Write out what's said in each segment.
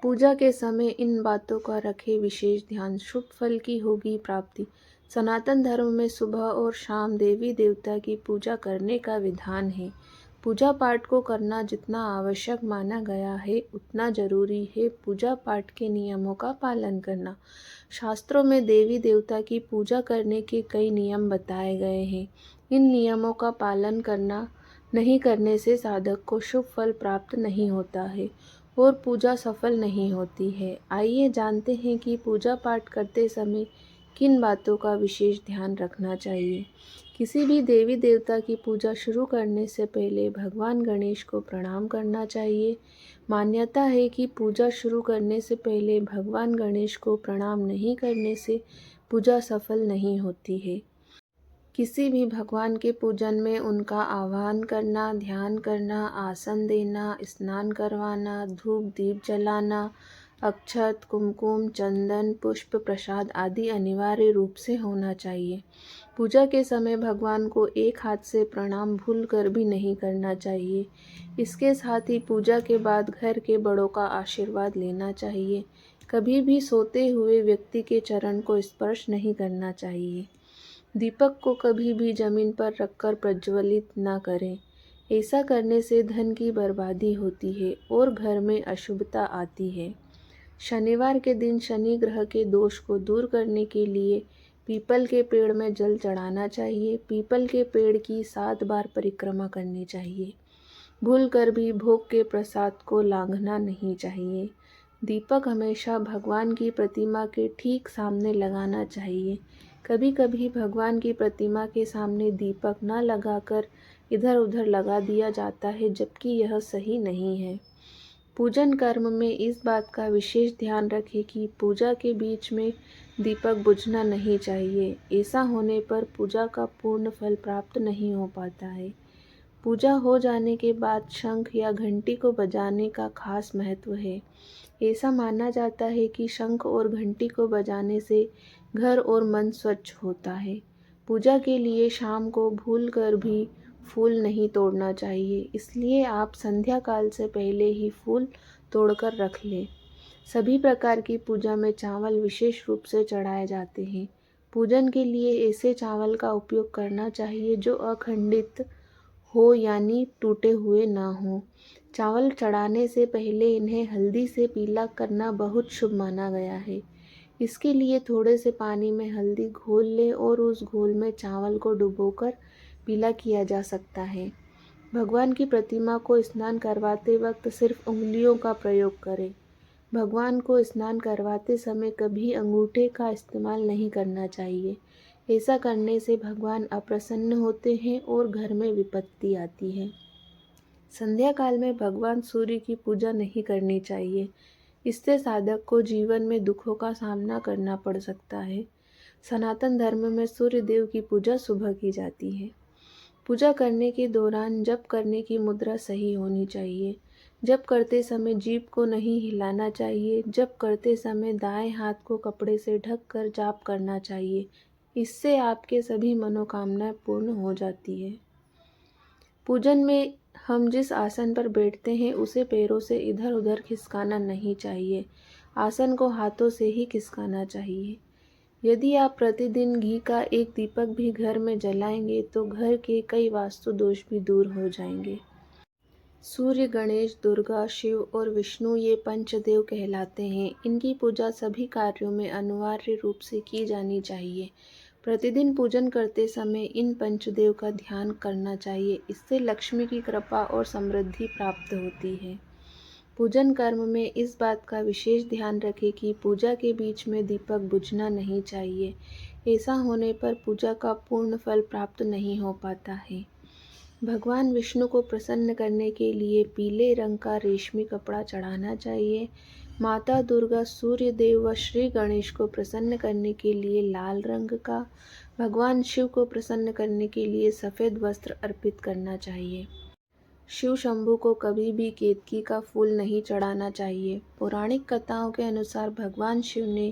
पूजा के समय इन बातों का रखें विशेष ध्यान, शुभ फल की होगी प्राप्ति। सनातन धर्म में सुबह और शाम देवी देवता की पूजा करने का विधान है। पूजा पाठ को करना जितना आवश्यक माना गया है उतना जरूरी है पूजा पाठ के नियमों का पालन करना। शास्त्रों में देवी देवता की पूजा करने के कई नियम बताए गए हैं। इन नियमों का पालन करना नहीं करने से साधक को शुभ फल प्राप्त नहीं होता है और पूजा सफल नहीं होती है। आइए जानते हैं कि पूजा पाठ करते समय किन बातों का विशेष ध्यान रखना चाहिए। किसी भी देवी देवता की पूजा शुरू करने से पहले भगवान गणेश को प्रणाम करना चाहिए। मान्यता है कि पूजा शुरू करने से पहले भगवान गणेश को प्रणाम नहीं करने से पूजा सफल नहीं होती है। किसी भी भगवान के पूजन में उनका आह्वान करना, ध्यान करना, आसन देना, स्नान करवाना, धूप दीप जलाना, अक्षत, कुमकुम, चंदन, पुष्प, प्रसाद आदि अनिवार्य रूप से होना चाहिए। पूजा के समय भगवान को एक हाथ से प्रणाम भूल कर भी नहीं करना चाहिए। इसके साथ ही पूजा के बाद घर के बड़ों का आशीर्वाद लेना चाहिए। कभी भी सोते हुए व्यक्ति के चरण को स्पर्श नहीं करना चाहिए। दीपक को कभी भी जमीन पर रखकर प्रज्वलित न करें। ऐसा करने से धन की बर्बादी होती है और घर में अशुभता आती है। शनिवार के दिन शनि ग्रह के दोष को दूर करने के लिए पीपल के पेड़ में जल चढ़ाना चाहिए। पीपल के पेड़ की 7 बार परिक्रमा करनी चाहिए। भूल कर भी भोग के प्रसाद को लांघना नहीं चाहिए। दीपक हमेशा भगवान की प्रतिमा के ठीक सामने लगाना चाहिए। कभी कभी भगवान की प्रतिमा के सामने दीपक न लगाकर इधर उधर लगा दिया जाता है, जबकि यह सही नहीं है। पूजन कर्म में इस बात का विशेष ध्यान रखें कि पूजा के बीच में दीपक बुझना नहीं चाहिए। ऐसा होने पर पूजा का पूर्ण फल प्राप्त नहीं हो पाता है। पूजा हो जाने के बाद शंख या घंटी को बजाने का खास महत्व है। ऐसा माना जाता है कि शंख और घंटी को बजाने से घर और मन स्वच्छ होता है। पूजा के लिए शाम को भूल कर भी फूल नहीं तोड़ना चाहिए, इसलिए आप संध्या काल से पहले ही फूल तोड़कर रख लें। सभी प्रकार की पूजा में चावल विशेष रूप से चढ़ाए जाते हैं। पूजन के लिए ऐसे चावल का उपयोग करना चाहिए जो अखंडित हो, यानी टूटे हुए ना हो। चावल चढ़ाने से पहले इन्हें हल्दी से पीला करना बहुत शुभ माना गया है। इसके लिए थोड़े से पानी में हल्दी घोल लें और उस घोल में चावल को डुबोकर पीला किया जा सकता है। भगवान की प्रतिमा को स्नान करवाते वक्त सिर्फ उंगलियों का प्रयोग करें। भगवान को स्नान करवाते समय कभी अंगूठे का इस्तेमाल नहीं करना चाहिए। ऐसा करने से भगवान अप्रसन्न होते हैं और घर में विपत्ति आती है। संध्या काल में भगवान सूर्य की पूजा नहीं करनी चाहिए। इससे साधक को जीवन में दुखों का सामना करना पड़ सकता है। सनातन धर्म में सूर्य देव की पूजा सुबह की जाती है। पूजा करने के दौरान जप करने की मुद्रा सही होनी चाहिए। जप करते समय जीभ को नहीं हिलाना चाहिए। जप करते समय दाएं हाथ को कपड़े से ढक कर जाप करना चाहिए। इससे आपके सभी मनोकामनाएं पूर्ण हो जाती है। पूजन में हम जिस आसन पर बैठते हैं उसे पैरों से इधर उधर खिसकाना नहीं चाहिए। आसन को हाथों से ही खिसकाना चाहिए। यदि आप प्रतिदिन घी का एक दीपक भी घर में जलाएंगे तो घर के कई वास्तु दोष भी दूर हो जाएंगे। सूर्य, गणेश, दुर्गा, शिव और विष्णु ये पंचदेव कहलाते हैं। इनकी पूजा सभी कार्यों में अनिवार्य रूप से की जानी चाहिए। प्रतिदिन पूजन करते समय इन पंचदेव का ध्यान करना चाहिए। इससे लक्ष्मी की कृपा और समृद्धि प्राप्त होती है। पूजन कर्म में इस बात का विशेष ध्यान रखें कि पूजा के बीच में दीपक बुझना नहीं चाहिए। ऐसा होने पर पूजा का पूर्ण फल प्राप्त नहीं हो पाता है। भगवान विष्णु को प्रसन्न करने के लिए पीले रंग का रेशमी कपड़ा चढ़ाना चाहिए। माता दुर्गा, सूर्य देव व श्री गणेश को प्रसन्न करने के लिए लाल रंग का, भगवान शिव को प्रसन्न करने के लिए सफ़ेद वस्त्र अर्पित करना चाहिए। शिव शंभू को कभी भी केतकी का फूल नहीं चढ़ाना चाहिए। पौराणिक कथाओं के अनुसार भगवान शिव ने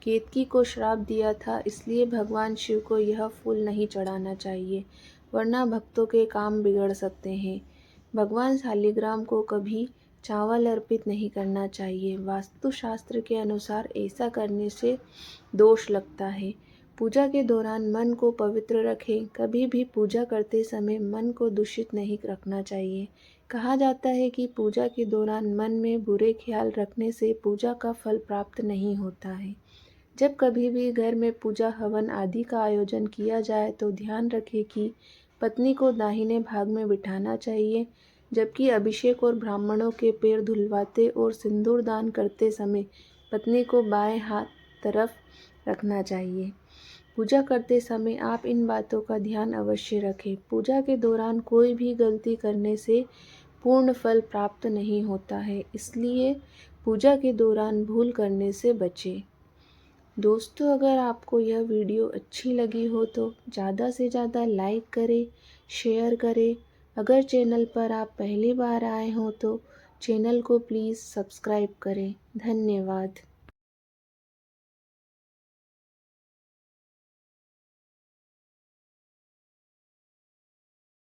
केतकी को श्राप दिया था, इसलिए भगवान शिव को यह फूल नहीं चढ़ाना चाहिए, वरना भक्तों के काम बिगड़ सकते हैं। भगवान शालिग्राम को कभी चावल अर्पित नहीं करना चाहिए। वास्तुशास्त्र के अनुसार ऐसा करने से दोष लगता है। पूजा के दौरान मन को पवित्र रखें। कभी भी पूजा करते समय मन को दूषित नहीं रखना चाहिए। कहा जाता है कि पूजा के दौरान मन में बुरे ख्याल रखने से पूजा का फल प्राप्त नहीं होता है। जब कभी भी घर में पूजा हवन आदि का आयोजन किया जाए तो ध्यान रखें कि पत्नी को दाहिने भाग में बिठाना चाहिए, जबकि अभिषेक और ब्राह्मणों के पैर धुलवाते और सिंदूर दान करते समय पत्नी को बाएं हाथ तरफ रखना चाहिए। पूजा करते समय आप इन बातों का ध्यान अवश्य रखें। पूजा के दौरान कोई भी गलती करने से पूर्ण फल प्राप्त नहीं होता है, इसलिए पूजा के दौरान भूल करने से बचें। दोस्तों, अगर आपको यह वीडियो अच्छी लगी हो तो ज़्यादा से ज़्यादा लाइक करें, शेयर करें। अगर चैनल पर आप पहली बार आए हो तो चैनल को प्लीज़ सब्सक्राइब करें। धन्यवाद।